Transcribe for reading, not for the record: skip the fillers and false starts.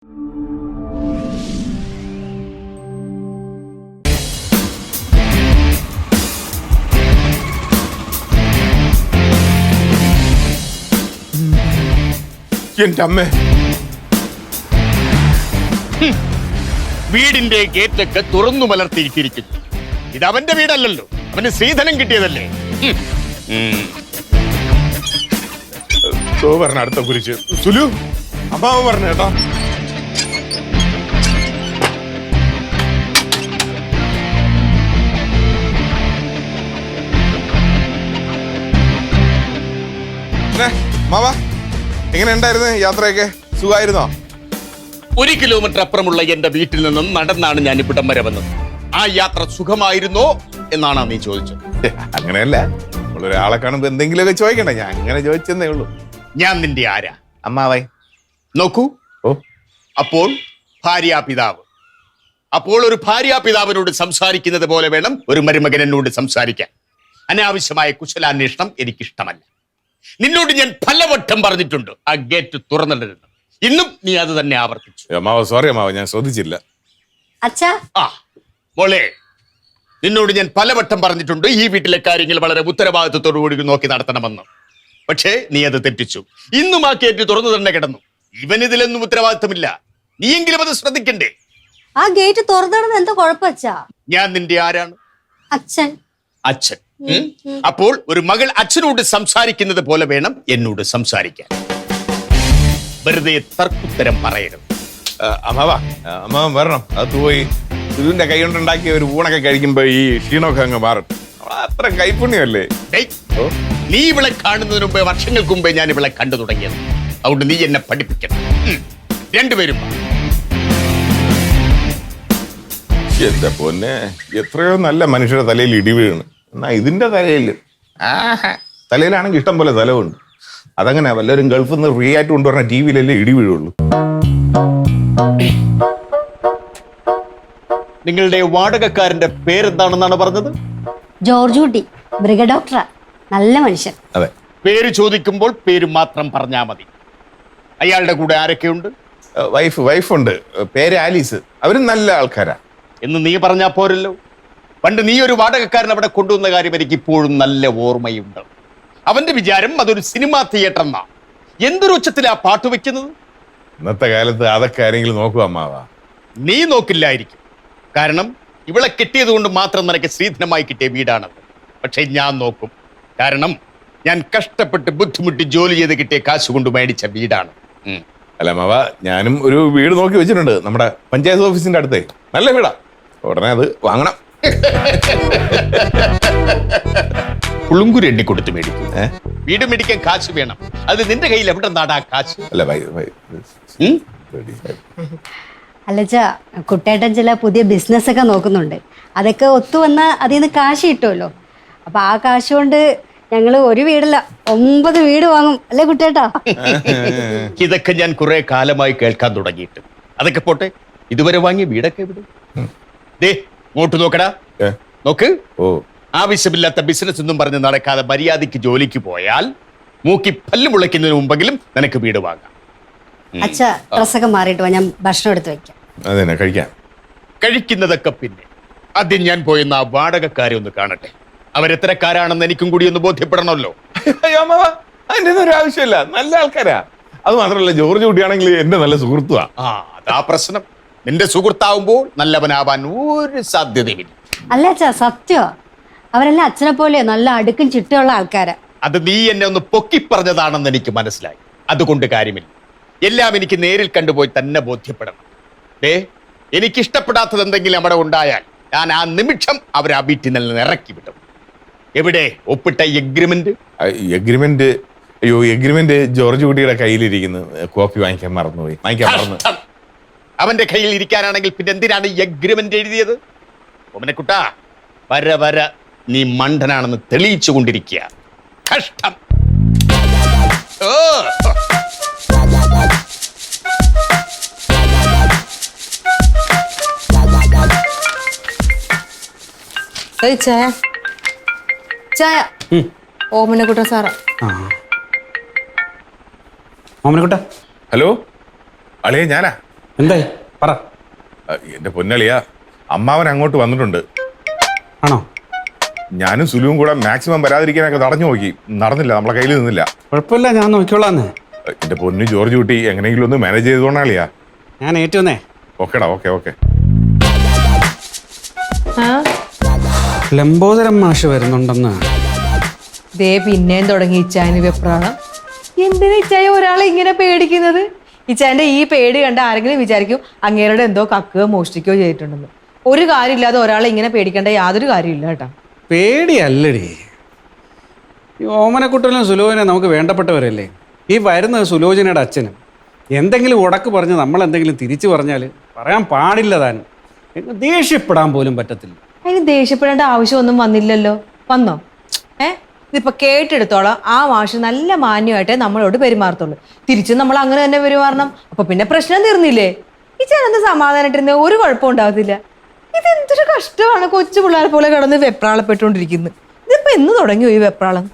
എന്റെ അമ്മേ, വീടിന്റെ ഗേറ്റൊക്കെ തുറന്നു മലർത്തിയിരിക്കുന്നു. ഇത് അവന്റെ വീടല്ലല്ലോ, അവന് സ്ത്രീധനം കിട്ടിയതല്ലേ. പറഞ്ഞ അടുത്ത കുറിച്ച് സുലു അമ്മാവ പറഞ്ഞു കേട്ടോ. മാവാ, എങ്ങനെ ഉണ്ടായിരുന്നു യാത്രയൊക്കെ? സുഖമായിരുന്നോ? 1 കിലോമീറ്റർ അപ്പുറമുള്ള എന്റെ വീട്ടിൽ നിന്നും നടന്നാണ് ഞാൻ ഇവിടം വരെ വന്നത്. ആ യാത്ര സുഖമായിരുന്നോ എന്നാണ് നീ ചോദിച്ചത്. അങ്ങനെയല്ല, നമ്മളൊരാളെ കാണുമ്പോ എന്തെങ്കിലുമൊക്കെ ചോദിക്കണ്ടേ, ഞാൻ അങ്ങനെ ചോദിച്ചെന്നേ ഉള്ളൂ. ഞാൻ നിന്റെ ആരാ? അമ്മാവായി. നോക്കൂ, അപ്പോൾ ഭാര്യാപിതാവ്. അപ്പോൾ ഒരു ഭാര്യാപിതാവിനോട് സംസാരിക്കുന്നത് പോലെ വേണം ഒരു മരുമകൻ എന്നോട് സംസാരിക്കാൻ. അനാവശ്യമായ കുശലാന്വേഷണം എനിക്കിഷ്ടമല്ല. നിന്നോട് ഞാൻ പലവട്ടം പറഞ്ഞിട്ടുണ്ട് ആ ഗേറ്റ് തുറന്നിടരുത്. ഇന്നും നീ അത് തന്നെ ആവർത്തിച്ചു. അമ്മാവ സോറി അമ്മാവ, ഞാൻ ശ്രദ്ധിച്ചില്ല. അച്ഛാ, മോളെ, നിന്നോട് ഞാൻ പലവട്ടം പറഞ്ഞിട്ടുണ്ട് ഈ വീട്ടിലെ കാര്യങ്ങൾ വളരെ ഉത്തരവാദിത്വത്തോടു കൂടി നോക്കി നടത്തണമെന്ന്. പക്ഷേ നീ അത് തെറ്റിച്ചു. ഇന്നും ആ ഗേറ്റ് തുറന്നു തന്നെ കിടന്നു. ഇവനിതിലൊന്നും ഉത്തരവാദിത്വമില്ല. നീയെങ്കിലും അത് ശ്രദ്ധിക്കണ്ടേ? ആ ഗേറ്റ് തുറന്നിടുന്നത് എന്താ കുഴപ്പച്ചാ? ഞാൻ നിന്റെ ആരാണ്? അച്ഛൻ. അച്ഛൻ. അപ്പോൾ ഒരു മകൾ അച്ഛനോട് സംസാരിക്കുന്നത് പോലെ വേണം എന്നോട് സംസാരിക്കാൻ. വെറുതെ തർക്കുത്തരം പറയരുത്. അമ്മാവാ, അമ്മാവൻ വരണം. അത് പോയി സുലുവിന്റെ കൈ കൊണ്ടുണ്ടാക്കിയ ഒരു ഊണൊക്കെ കഴിക്കുമ്പോ ഈ ക്ഷീണമൊക്കെ അങ്ങ് മാറും. അത്ര കൈപ്പുണ്യമല്ലേ? നീ ഇവളെ കാണുന്നതിന് മുമ്പേ, വർഷങ്ങൾക്ക് മുമ്പേ ഞാൻ ഇവളെ കണ്ടു തുടങ്ങിയത്. അതുകൊണ്ട് നീ എന്നെ പഠിപ്പിക്കണം. രണ്ടുപേരും എന്റെ പൊന്നെ, എത്രയോ നല്ല മനുഷ്യരുടെ തലയിൽ ഇടി വീണ്. എന്നാ ഇതിന്റെ തലയിലാണെങ്കിൽ ഇഷ്ടം പോലെ സ്ഥലമുണ്ട്. അതങ്ങനെ വല്ലവരും ഗൾഫിൽ നിന്ന് ഫ്രീ ആയിട്ട് കൊണ്ടുവരുന്ന ടിവിയിലല്ലേ ഇടി വീഴുള്ളൂ. നിങ്ങളുടെ വാടകക്കാരന്റെ പേരെന്താണെന്നാണ് പറഞ്ഞത്? ജോർജ് കുട്ടി, മൃഗ ഡോക്ടറാ. നല്ല മനുഷ്യൻ. അതെ. പേര് ചോദിക്കുമ്പോൾ പേര് മാത്രം പറഞ്ഞാൽ മതി. അയാളുടെ കൂടെ ആരൊക്കെയുണ്ട്? വൈഫുണ്ട്, പേര് ആലീസ്. അവരും നല്ല ആൾക്കാരാ എന്ന് നീ പറഞ്ഞാ പോരല്ലോ. പണ്ട് നീ ഒരു വാടകക്കാരൻ അവിടെ കൊണ്ടുവന്ന കാര്യം എനിക്ക് ഇപ്പോഴും നല്ല ഓർമ്മയുണ്ട്. അവന്റെ വിചാരം അതൊരു സിനിമാ തിയേറ്റർ എന്നാ. എന്തൊരു ഉച്ചത്തിലാ പാട്ട് വെക്കുന്നത്. ഇന്നത്തെ കാലത്ത് അതൊക്കെ ആരെങ്കിലും നോക്കുക അമ്മാവാ? നീ നോക്കില്ലായിരിക്കും. കാരണം ഇവളെ കിട്ടിയത് കൊണ്ട് മാത്രം നിനക്ക് സ്ത്രീധനമായി കിട്ടിയ വീടാണത്. പക്ഷെ ഞാൻ നോക്കും. കാരണം ഞാൻ കഷ്ടപ്പെട്ട് ബുദ്ധിമുട്ടി ജോലി ചെയ്ത് കിട്ടിയ കാശ് കൊണ്ട് മേടിച്ച വീടാണ്. അല്ല അമ്മാവ, ഞാനും ഒരു വീട് നോക്കി വെച്ചിട്ടുണ്ട് നമ്മുടെ പഞ്ചായത്ത് ഓഫീസിന്റെ അടുത്തേ. നല്ല വീടാ, ഉടനെ അത് വാങ്ങണം. പുളുങ്കുരു എണ്ണി കൊടുത്ത് മേടിക്കും. വീട് മേടിക്കാൻ കാശ് വേണം. അത് നിന്റെ കയ്യിൽ എവിടെ നാടാ കാശ്? അല്ല അല്ലച്ചാ, കുട്ടേട്ടൻ ചില പുതിയ ബിസിനസ് ഒക്കെ നോക്കുന്നുണ്ട്. അതൊക്കെ ഒത്തുവന്ന അതിൽ നിന്ന് കാശ് കിട്ടുമല്ലോ. അപ്പൊ ആ കാശ് കൊണ്ട് ഞങ്ങള് ഒരു വീടല്ല 9 വീട് വാങ്ങും. അല്ലേ കുട്ടേട്ടാ? ഇതൊക്കെ ഞാൻ കുറെ കാലമായി കേൾക്കാൻ തുടങ്ങിയിട്ട്. അതൊക്കെ പോട്ടെ, ഇതുവരെ വാങ്ങിയ വീടൊക്കെ എവിടെ? ദേ ഇങ്ങോട്ട് നോക്കടാ. നോക്ക്. ആവശ്യമില്ലാത്ത ബിസിനസ് ഒന്നും പറഞ്ഞ് നടക്കാതെ മര്യാദയ്ക്ക് ജോലിക്ക് പോയാൽ മൂക്കി പല്ല് മുളയ്ക്കുന്നതിന് മുമ്പെങ്കിലും നിനക്ക് വീട് വാങ്ങാം. അച്ഛാ, ഡ്രസ്സൊക്കെ മാറിയിട്ട് വാ, ഞാൻ ഭക്ഷണം എടുത്ത് വെക്കാം. അതെ, കഴിക്കുന്നതൊക്കെ പിന്നെ. ആദ്യം ഞാൻ പോയെന്ന് ആ വാടകക്കാരെ ഒന്ന് കാണട്ടെ. അവരെത്രക്കാരാണെന്ന് എനിക്കും കൂടി ഒന്ന് ബോധ്യപ്പെടണമല്ലോ. അതിന്റെ ഒരു ആവശ്യമില്ല, നല്ല ആൾക്കാരാ. അത് മാത്രമല്ല, ജോർജ് കുട്ടിയാണെങ്കിൽ എന്റെ നല്ല സുഹൃത്തുവാ. അതാ പ്രശ്നം. നിന്റെ സുഹൃത്താവുമ്പോൾ നല്ലവനാവാൻ ഒരു സാധ്യതയുമില്ല. അല്ല അച്ഛാ, സത്യമാ. അവരെല്ലാം അച്ഛനെ പോലെ നല്ല അടുക്കും ചിട്ടയുള്ള ആൾക്കാരാ. അത് നീ എന്നെ ഒന്ന് പൊക്കി പറഞ്ഞതാണെന്ന് എനിക്ക് മനസ്സിലായി. അതുകൊണ്ട് കാര്യമില്ല. എല്ലാം എനിക്ക് നേരിൽ കണ്ടുപോയി തന്നെ ബോധ്യപ്പെടണം. എനിക്കിഷ്ടപ്പെടാത്തത് എന്തെങ്കിലും അവിടെ ഉണ്ടായാൽ ഞാൻ ആ നിമിഷം അവരെ ആ വീട്ടിൽ നിന്ന് ഇറക്കി വിടും. എവിടെ ഒപ്പിട്ട എഗ്രിമെന്റ്? എഗ്രിമെന്റ് ജോർജ് കുട്ടിയുടെ കയ്യിലിരിക്കുന്നു. കോപ്പി വാങ്ങിക്കാൻ മറന്നുപോയി. അവന്റെ കയ്യിൽ ഇരിക്കാനാണെങ്കിൽ പിന്നെ എന്തിനാണ് ഈ എഗ്രിമെന്റ് എഴുതിയത്? ഓമനക്കുട്ടാ, വര നീ മണ്ടനാണെന്ന് തെളിയിച്ചു കൊണ്ടിരിക്കുക. കഷ്ടം. ചായ ചായ. ഓമനക്കുട്ട സാറാ. ഓമനക്കുട്ട. ഹലോ അളിയ, ഞാനാ. എന്തായി പറ. എന്റെ പൊന്നളിയ, അമ്മാവൻ അങ്ങോട്ട് വന്നിട്ടുണ്ട്. ആണോ? ഞാനും സുലുവും കൂടെ മാക്സിമം വരാതിരിക്കാനൊക്കെ തടഞ്ഞു നോക്കി, നടന്നില്ല, നമ്മളെ കയ്യിൽ നിന്നില്ല. കുഴപ്പമില്ല, ഞാൻ നോക്കിക്കോളാന്ന്. എന്റെ പൊന്നു ജോർജ് കുട്ടി, എങ്ങനെയെങ്കിലും ഒന്ന് മാനേജ് ചെയ്തോണ്ടാളിയാ. ഞാൻ ഏറ്റുവന്നേ. ഓക്കേടാ, ഓക്കെ. ആ ലംബോദരം മാഷ് വരുന്നുണ്ടെന്ന്. ദേ പിന്നെയും തുടങ്ങി ഇച്ചായന് വെപ്രാളം. എന്തിനാ ഇച്ചായ ഒരാളെ ഇങ്ങനെ പേടിക്കുന്നത്? ഇച്ചായന്റെ ഈ പേടി കണ്ട ആരെങ്കിലും വിചാരിക്കും അങ്ങേരുടെ എന്തോ കക്കുകയോ മോഷ്ടിക്കുകയോ ചെയ്തിട്ടുണ്ടെന്ന്. ഒരു കാര്യമില്ലാതെ ഒരാളെ ഇങ്ങനെ പേടിക്കേണ്ട യാതൊരു കാര്യമില്ല കേട്ടോ. പേടിയല്ലടി, ഈ ഓമനക്കുട്ടനും സുലോചന നമുക്ക് വേണ്ടപ്പെട്ടവരല്ലേ. ഈ വരുന്നത് സുലോചനയുടെ അച്ഛനും. എന്തെങ്കിലും ഉടക്ക് പറഞ്ഞ് നമ്മൾ എന്തെങ്കിലും തിരിച്ചു പറഞ്ഞാൽ പറയാൻ പാടില്ല താനും. ദേഷ്യപ്പെടാൻ പോലും പറ്റത്തില്ല. അതിന് ദേഷ്യപ്പെടേണ്ട ആവശ്യമൊന്നും വന്നില്ലല്ലോ. വന്നോ? ഇതിപ്പോ കേട്ടെടുത്തോളാം. ആ മാഷ് നല്ല മാന്യമായിട്ടേ നമ്മളോട് പെരുമാറത്തുള്ളൂ. തിരിച്ചും നമ്മൾ അങ്ങനെ തന്നെ പെരുമാറണം. അപ്പൊ പിന്നെ പ്രശ്നം തീർന്നില്ലേ? ഈ ചേട്ടന് സമാധാനായിട്ടിരുന്ന ഒരു കുഴപ്പം ഉണ്ടാവത്തില്ല. ഇതെന്തൊരു കഷ്ടമാണ്, കൊച്ചു പിള്ളേരെ പോലെ കിടന്ന് വെപ്രാളപ്പെട്ടുകൊണ്ടിരിക്കുന്നത്. ഇതിപ്പോ എന്ന് തുടങ്ങിയോ ഈ വെപ്രാളം?